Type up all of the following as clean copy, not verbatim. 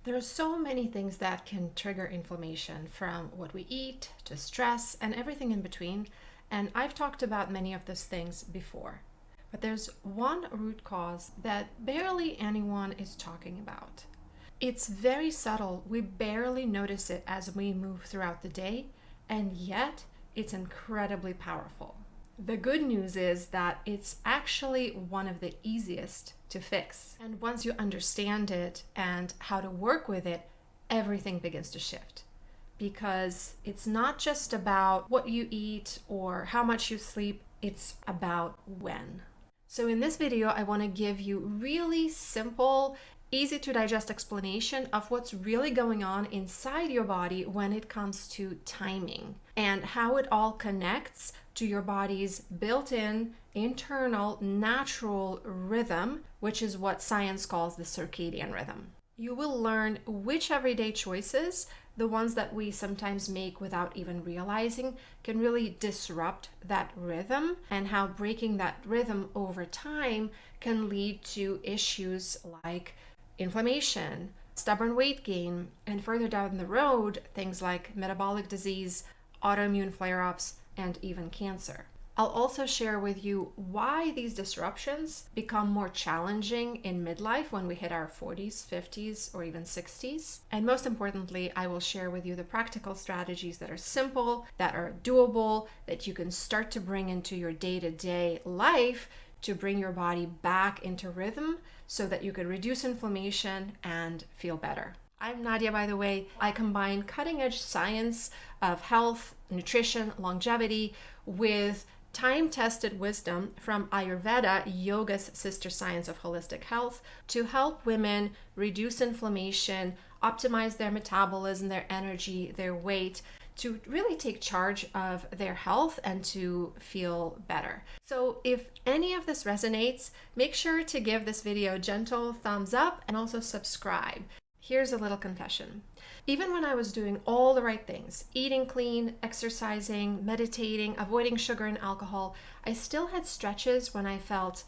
There are so many things that can trigger inflammation, from what we eat to stress and everything in between. And I've talked about many of those things before. But there's one root cause that barely anyone is talking about. It's very subtle. We barely notice it as we move throughout the day, and yet it's incredibly powerful. The good news is that it's actually one of the easiest to fix. And once you understand it and how to work with it, everything begins to shift. Because it's not just about what you eat or how much you sleep, it's about when. So in this video, I want to give you really simple, easy to digest explanation of what's really going on inside your body when it comes to timing and how it all connects to your body's built-in, internal, natural rhythm, which is what science calls the circadian rhythm. You will learn which everyday choices, the ones that we sometimes make without even realizing, can really disrupt that rhythm, and how breaking that rhythm over time can lead to issues like inflammation, stubborn weight gain, and further down the road, things like metabolic disease, autoimmune flare-ups, and even cancer. I'll also share with you why these disruptions become more challenging in midlife when we hit our 40s, 50s, or even 60s. And most importantly, I will share with you the practical strategies that are simple, that are doable, that you can start to bring into your day-to-day life to bring your body back into rhythm so that you can reduce inflammation and feel better. I'm Nadya, by the way. I combine cutting-edge science of health, nutrition, longevity with time-tested wisdom from Ayurveda, yoga's sister science of holistic health, to help women reduce inflammation, optimize their metabolism, their energy, their weight, to really take charge of their health and to feel better. So if any of this resonates, make sure to give this video a gentle thumbs up and also subscribe. Here's a little confession. Even when I was doing all the right things, eating clean, exercising, meditating, avoiding sugar and alcohol, I still had stretches when I felt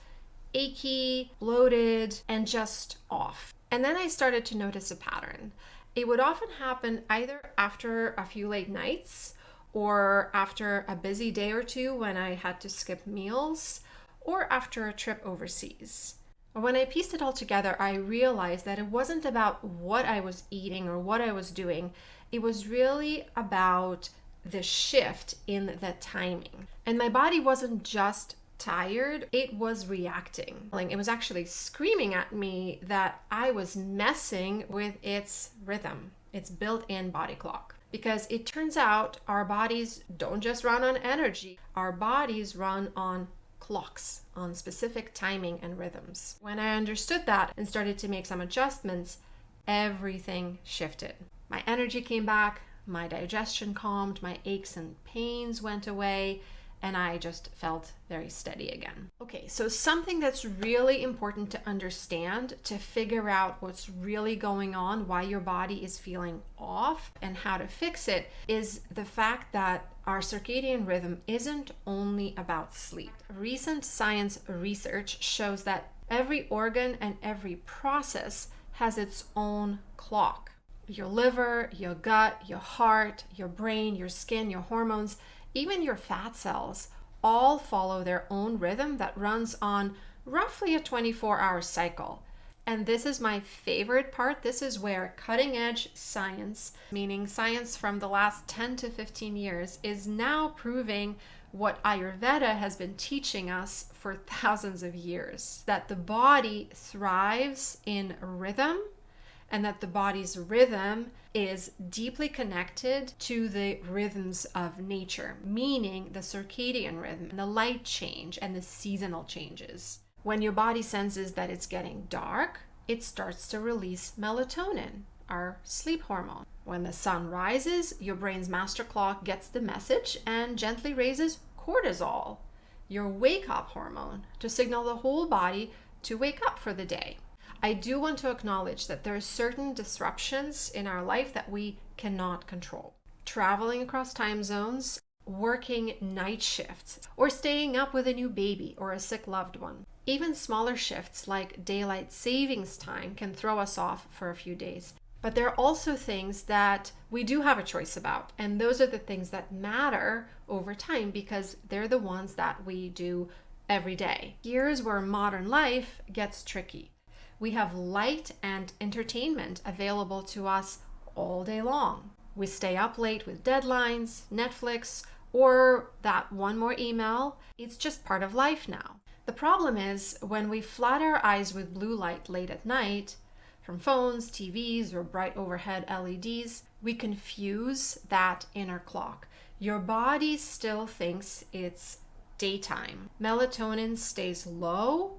achy, bloated, and just off. And then I started to notice a pattern. It would often happen either after a few late nights, or after a busy day or two when I had to skip meals, or after a trip overseas. When I pieced it all together, I realized that it wasn't about what I was eating or what I was doing. It was really about the shift in the timing. And my body wasn't just tired, it was reacting. It was actually screaming at me that I was messing with its rhythm, its built-in body clock. Because it turns out our bodies don't just run on energy, our bodies run on clocks, on specific timing and rhythms. When I understood that and started to make some adjustments, everything shifted. My energy came back, my digestion calmed, my aches and pains went away, and I just felt very steady again. Okay, so something that's really important to understand to figure out what's really going on, why your body is feeling off, and how to fix it is the fact that our circadian rhythm isn't only about sleep. Recent science research shows that every organ and every process has its own clock. Your liver, your gut, your heart, your brain, your skin, your hormones, even your fat cells all follow their own rhythm that runs on roughly a 24-hour cycle. And this is my favorite part. This is where cutting-edge science, meaning science from the last 10 to 15 years, is now proving what Ayurveda has been teaching us for thousands of years, that the body thrives in rhythm, and that the body's rhythm is deeply connected to the rhythms of nature, meaning the circadian rhythm, and the light change, and the seasonal changes. When your body senses that it's getting dark, it starts to release melatonin, our sleep hormone. When the sun rises, your brain's master clock gets the message and gently raises cortisol, your wake-up hormone, to signal the whole body to wake up for the day. I do want to acknowledge that there are certain disruptions in our life that we cannot control. Traveling across time zones, working night shifts, or staying up with a new baby or a sick loved one. Even smaller shifts like daylight savings time can throw us off for a few days. But there are also things that we do have a choice about. And those are the things that matter over time because they're the ones that we do every day. Here's where modern life gets tricky. We have light and entertainment available to us all day long. We stay up late with deadlines, Netflix, or that one more email. It's just part of life now. The problem is when we flood our eyes with blue light late at night, from phones, TVs, or bright overhead LEDs, we confuse that inner clock. Your body still thinks it's daytime. Melatonin stays low,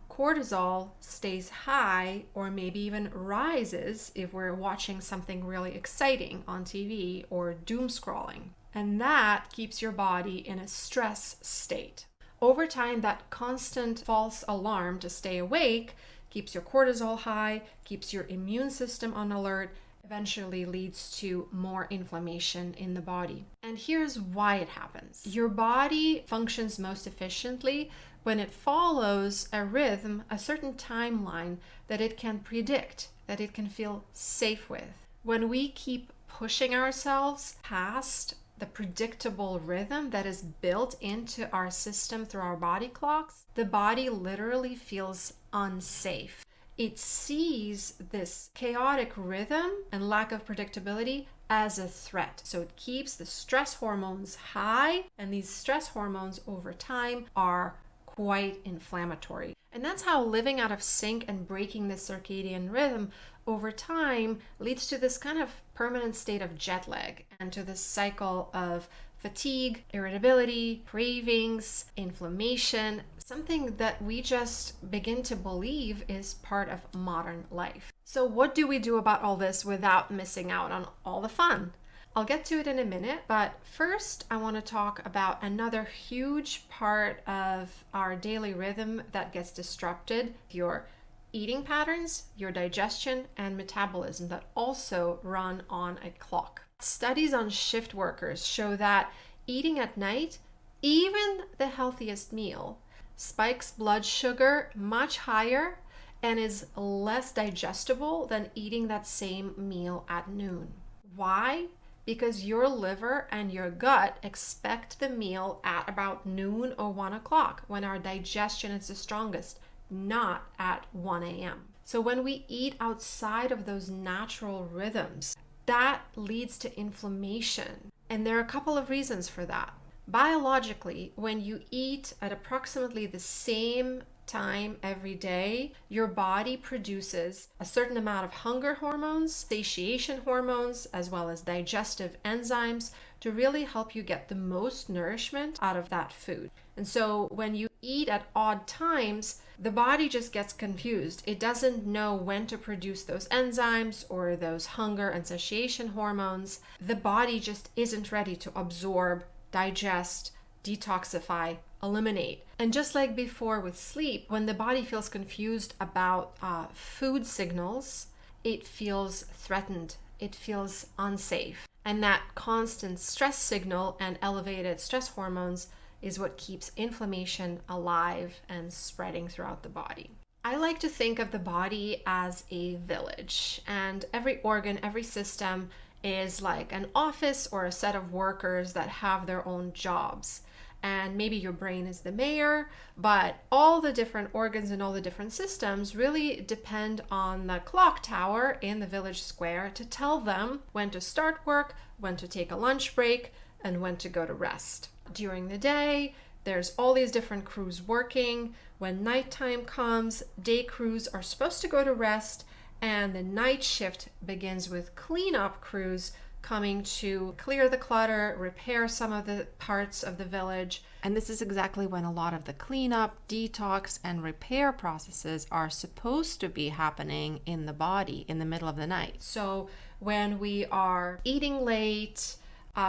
cortisol stays high, or maybe even rises if we're watching something really exciting on TV or doom scrolling. And that keeps your body in a stress state. Over time, that constant false alarm to stay awake keeps your cortisol high, keeps your immune system on alert, eventually leads to more inflammation in the body. And here's why it happens. Your body functions most efficiently when it follows a rhythm, a certain timeline that it can predict, that it can feel safe with. When we keep pushing ourselves past the predictable rhythm that is built into our system through our body clocks, the body literally feels unsafe. It sees this chaotic rhythm and lack of predictability as a threat. So it keeps the stress hormones high, and these stress hormones over time are quite inflammatory. And that's how living out of sync and breaking the circadian rhythm over time leads to this kind of permanent state of jet lag and to this cycle of fatigue, irritability, cravings, inflammation, something that we just begin to believe is part of modern life. So what do we do about all this without missing out on all the fun? I'll get to it in a minute, but first I want to talk about another huge part of our daily rhythm that gets disrupted: your eating patterns, your digestion, and metabolism that also run on a clock. Studies on shift workers show that eating at night, even the healthiest meal, spikes blood sugar much higher and is less digestible than eating that same meal at noon. Why? Because your liver and your gut expect the meal at about noon or 1 o'clock when our digestion is the strongest, not at 1 a.m. So when we eat outside of those natural rhythms, that leads to inflammation. And there are a couple of reasons for that. Biologically, when you eat at approximately the same time every day, your body produces a certain amount of hunger hormones, satiation hormones, as well as digestive enzymes to really help you get the most nourishment out of that food. And so when you eat at odd times, the body just gets confused. It doesn't know when to produce those enzymes or those hunger and satiation hormones. The body just isn't ready to absorb, digest, detoxify, eliminate. And just like before with sleep, when the body feels confused about food signals, it feels threatened, it feels unsafe. And that constant stress signal and elevated stress hormones is what keeps inflammation alive and spreading throughout the body. I like to think of the body as a village, and every organ, every system is like an office or a set of workers that have their own jobs. And maybe your brain is the mayor, but all the different organs and all the different systems really depend on the clock tower in the village square to tell them when to start work, when to take a lunch break, and when to go to rest. During the day, there's all these different crews working. When nighttime comes, day crews are supposed to go to rest, and the night shift begins with cleanup crews coming to clear the clutter, repair some of the parts of the village. And this is exactly when a lot of the cleanup, detox, and repair processes are supposed to be happening in the body in the middle of the night. So when we are eating late,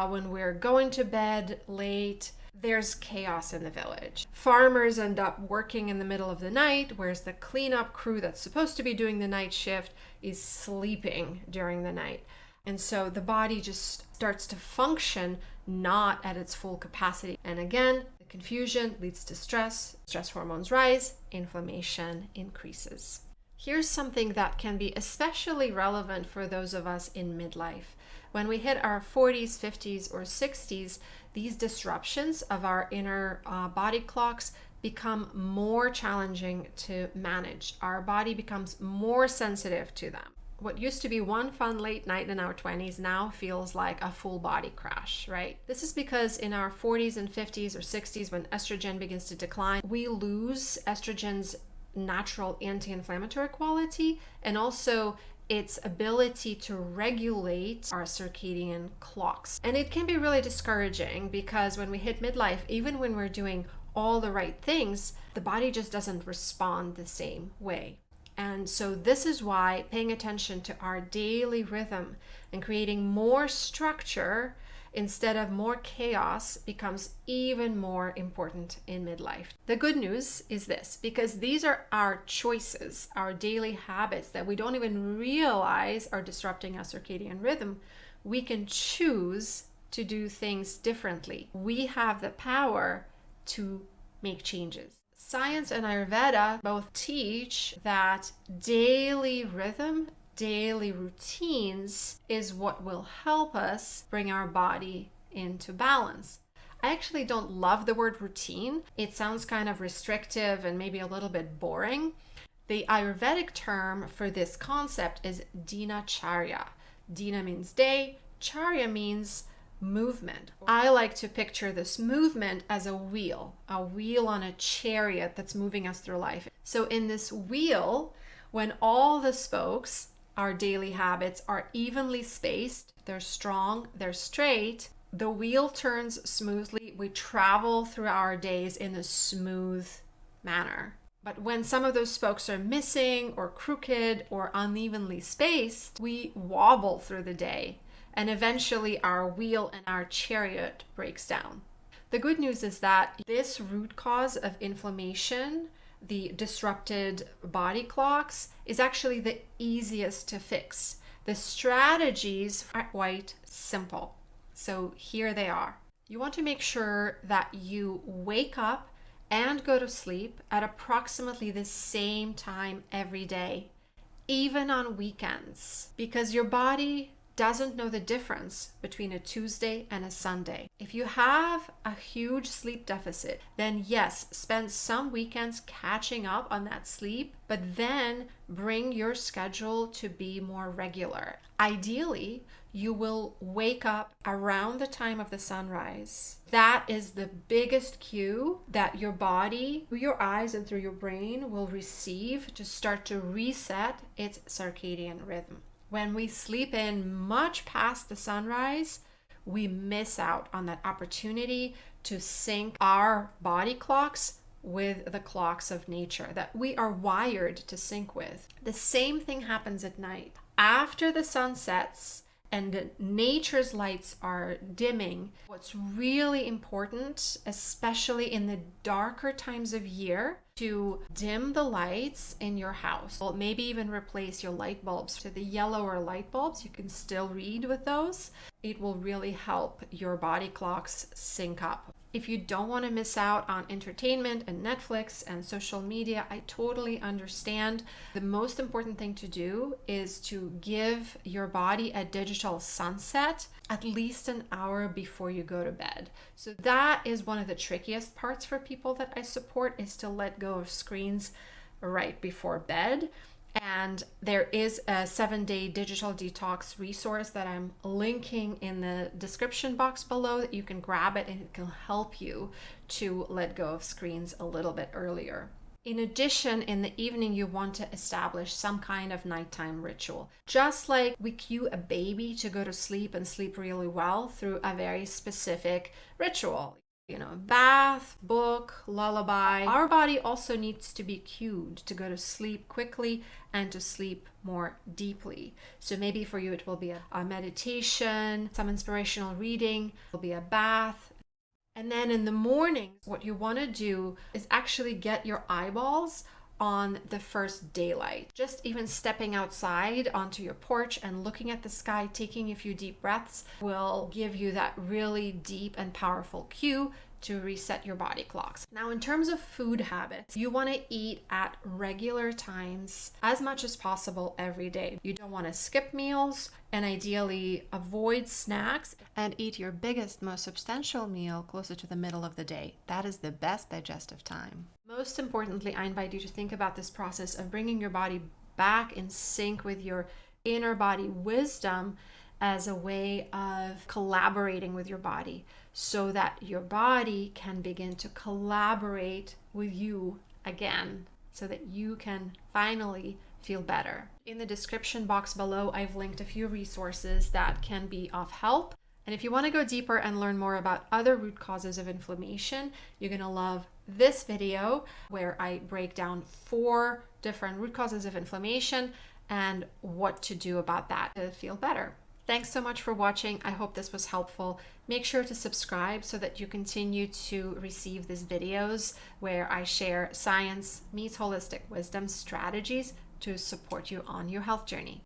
when we're going to bed late, there's chaos in the village. Farmers end up working in the middle of the night, whereas the cleanup crew that's supposed to be doing the night shift is sleeping during the night. And so the body just starts to function not at its full capacity. And again, the confusion leads to stress. Stress hormones rise, inflammation increases. Here's something that can be especially relevant for those of us in midlife. When we hit our 40s, 50s, or 60s, these disruptions of our inner body clocks become more challenging to manage. Our body becomes more sensitive to them. What used to be one fun late night in our 20s now feels like a full body crash, right? This is because in our 40s and 50s or 60s, when estrogen begins to decline, we lose estrogen's natural anti-inflammatory quality and also its ability to regulate our circadian clocks. And it can be really discouraging because when we hit midlife, even when we're doing all the right things, the body just doesn't respond the same way. And so this is why paying attention to our daily rhythm and creating more structure instead of more chaos becomes even more important in midlife. The good news is this, because these are our choices, our daily habits that we don't even realize are disrupting our circadian rhythm, we can choose to do things differently. We have the power to make changes. Science and Ayurveda both teach that daily rhythm, daily routines is what will help us bring our body into balance. I actually don't love the word routine. It sounds kind of restrictive and maybe a little bit boring. The Ayurvedic term for this concept is dinacharya. Dina means day, charya means movement. I like to picture this movement as a wheel on a chariot that's moving us through life. So in this wheel, when all the spokes, our daily habits, are evenly spaced, they're strong, they're straight, the wheel turns smoothly, we travel through our days in a smooth manner. But when some of those spokes are missing or crooked or unevenly spaced, we wobble through the day. And eventually our wheel and our chariot breaks down. The good news is that this root cause of inflammation, the disrupted body clocks, is actually the easiest to fix. The strategies are quite simple. So here they are. You want to make sure that you wake up and go to sleep at approximately the same time every day, even on weekends, because your body doesn't know the difference between a Tuesday and a Sunday. If you have a huge sleep deficit, then yes, spend some weekends catching up on that sleep, but then bring your schedule to be more regular. Ideally, you will wake up around the time of the sunrise. That is the biggest cue that your body, through your eyes and through your brain, will receive to start to reset its circadian rhythm. When we sleep in much past the sunrise, we miss out on that opportunity to sync our body clocks with the clocks of nature that we are wired to sync with. The same thing happens at night. After the sun sets and nature's lights are dimming, what's really important, especially in the darker times of year, to dim the lights in your house. Or maybe even replace your light bulbs to the yellower light bulbs. You can still read with those. It will really help your body clocks sync up. If you don't want to miss out on entertainment and Netflix and social media, I totally understand. The most important thing to do is to give your body a digital sunset at least an hour before you go to bed. So that is one of the trickiest parts for people that I support, is to let go of screens right before bed. And there is a 7-day digital detox resource that I'm linking in the description box below, that you can grab it and it can help you to let go of screens a little bit earlier. In addition, in the evening, you want to establish some kind of nighttime ritual. Just like we cue a baby to go to sleep and sleep really well through a very specific ritual. Bath, book, lullaby. Our body also needs to be cued to go to sleep quickly and to sleep more deeply. So maybe for you, it will be a meditation, some inspirational reading, it will be a bath. And then in the morning, what you want to do is actually get your eyeballs on the first daylight. Just even stepping outside onto your porch and looking at the sky, taking a few deep breaths will give you that really deep and powerful cue to reset your body clocks. Now, in terms of food habits, you want to eat at regular times as much as possible every day. You don't want to skip meals, and ideally avoid snacks, and eat your biggest, most substantial meal closer to the middle of the day. That is the best digestive time. Most importantly, I invite you to think about this process of bringing your body back in sync with your inner body wisdom as a way of collaborating with your body, so that your body can begin to collaborate with you again, so that you can finally feel better. In the description box below, I've linked a few resources that can be of help. And if you want to go deeper and learn more about other root causes of inflammation, you're going to love this video where I break down 4 different root causes of inflammation and what to do about that to feel better. Thanks so much for watching. I hope this was helpful. Make sure to subscribe so that you continue to receive these videos where I share science meets holistic wisdom strategies to support you on your health journey.